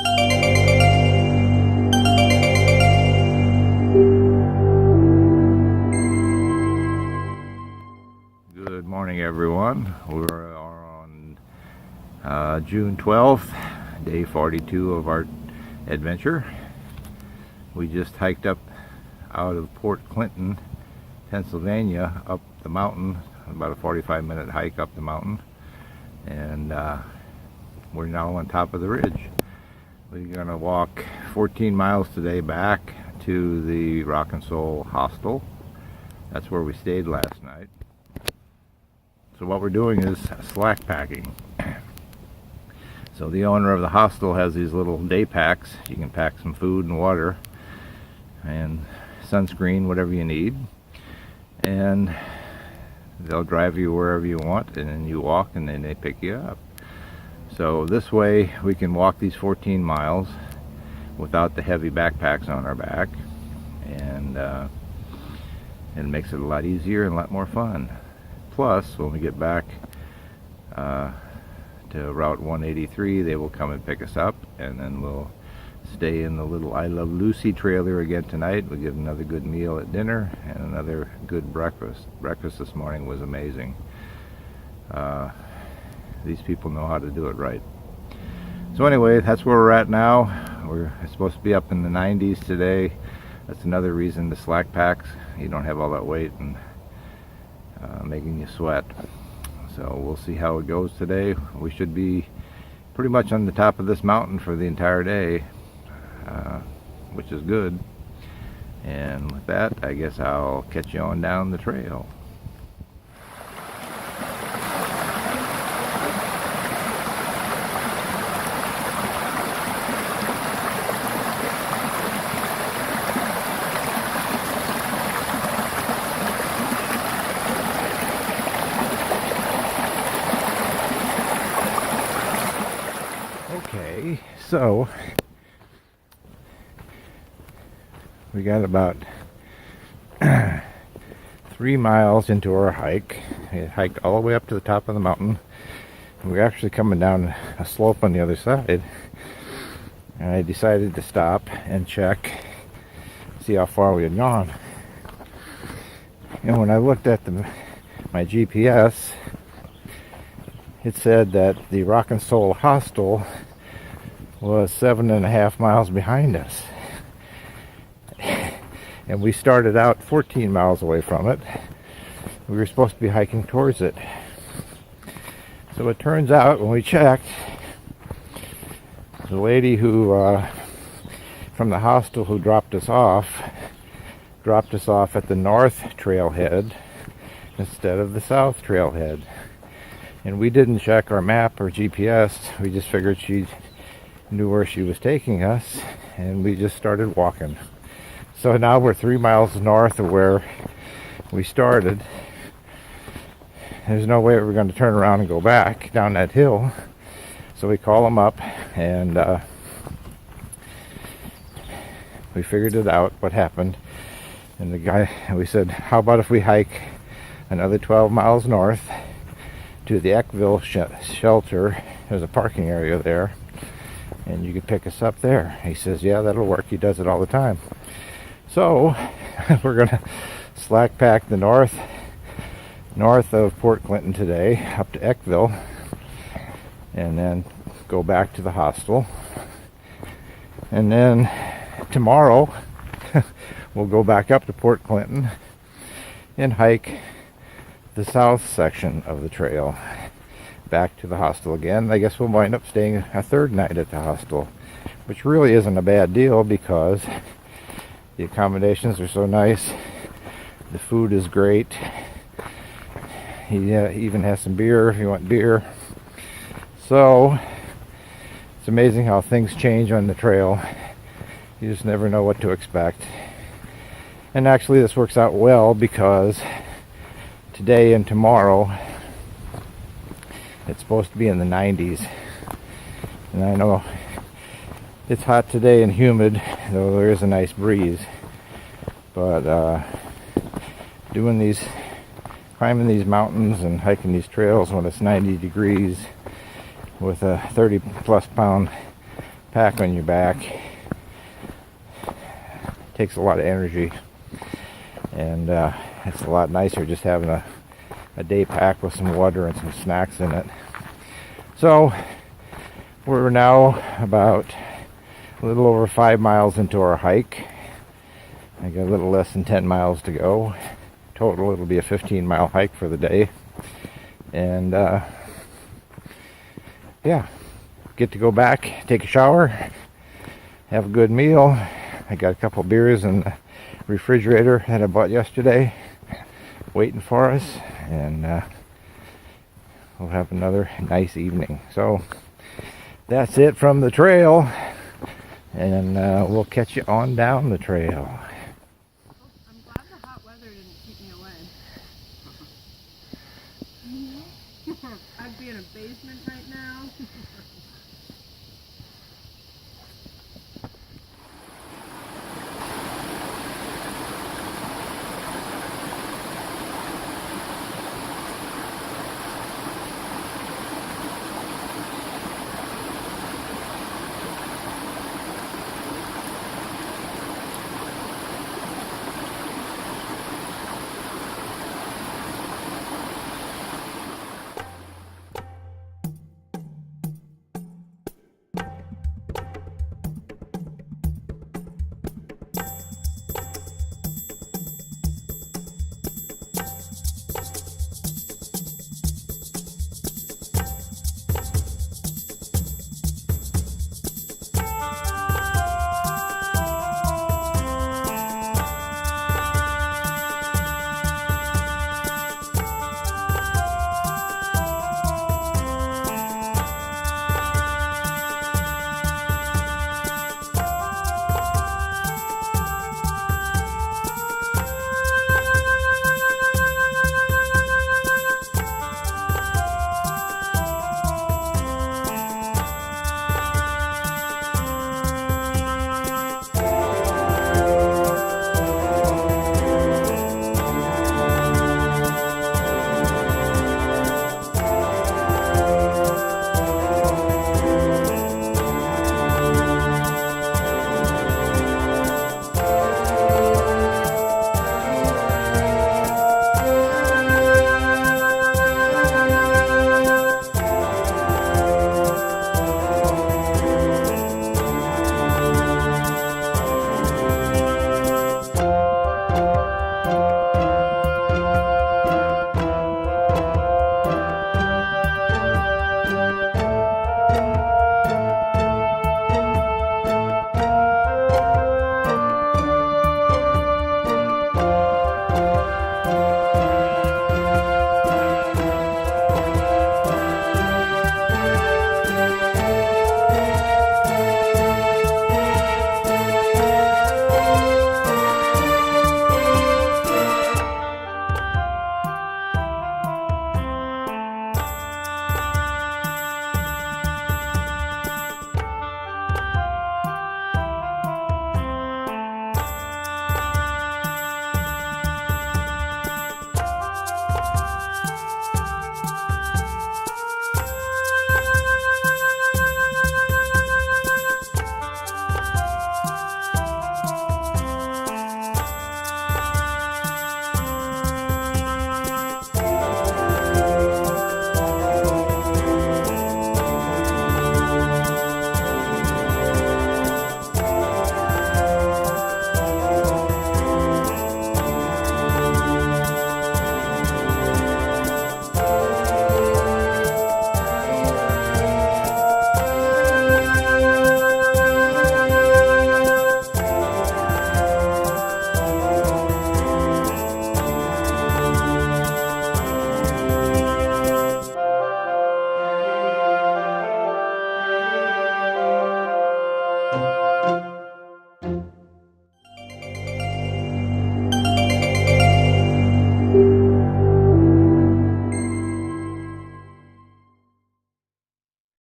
Good morning, everyone. We're on June 12th, day 42 of our adventure. We just hiked up out of Port Clinton, Pennsylvania, up the mountain, about a 45-minute hike up the mountain, and we're now on top of the ridge. We're going to walk 14 miles today back to the Rock and Soul Hostel. That's where we stayed last night. So what we're doing is slackpacking. So the owner of the hostel has these little day packs. You can pack some food and water and sunscreen, whatever you need, and they'll drive you wherever you want, and then you walk and then they pick you up. So this way we can walk these 14 miles without the heavy backpacks on our back, and it makes it a lot easier and a lot more fun. Plus, when we get back to Route 183, they will come and pick us up, and then we'll stay in the little I Love Lucy trailer again tonight. We'll get another good meal at dinner and another good breakfast. Breakfast this morning was amazing. These people know how to do it right. So anyway, that's where we're at now. We're supposed to be up in the 90s today. That's another reason to slack packs. You don't have all that weight and making you sweat. So we'll see how it goes today. We should be pretty much on the top of this mountain for the entire day, which is good. And with that, I guess I'll catch you on down the trail. Okay, so we got about 3 miles into our hike. We hiked all the way up to the top of the mountain. We're actually coming down a slope on the other side. And I decided to stop and check, see how far we had gone. And when I looked at my GPS, it said that the Rock and Soul Hostel was 7.5 miles behind us. And we started out 14 miles away from it. We were supposed to be hiking towards it. So it turns out, when we checked, the lady who from the hostel who dropped us off at the north trailhead instead of the south trailhead. And we didn't check our map or GPS. We just figured she knew where she was taking us, and we just started walking. So now we're 3 miles north of where we started. There's no way we're going to turn around and go back down that hill. So we call them up, and we figured it out, what happened. And we said, how about if we hike another 12 miles north to the Eckville shelter? There's a parking area there, and you could pick us up there. He says, yeah, that'll work. He does it all the time. So we're gonna slack pack the north of Port Clinton today up to Eckville, and then go back to the hostel. And then tomorrow we'll go back up to Port Clinton and hike the south section of the trail back to the hostel again. I guess we'll wind up staying a third night at the hostel, which really isn't a bad deal because the accommodations are so nice. The food is great. He even has some beer if you want beer. So it's amazing how things change on the trail. You just never know what to expect. And actually this works out well because today and tomorrow it's supposed to be in the 90s. And I know it's hot today and humid, though there is a nice breeze. But climbing these mountains and hiking these trails when it's 90 degrees with a 30 plus pound pack on your back takes a lot of energy, and it's a lot nicer just having a day pack with some water and some snacks in it. So we're now about a little over 5 miles into our hike. I got a little less than 10 miles to go. Total, it'll be a 15-mile hike for the day. And yeah, get to go back, take a shower, have a good meal. I got a couple beers in the refrigerator that I bought yesterday waiting for us, and we'll have another nice evening. So that's it from the trail, and we'll catch you on down the trail.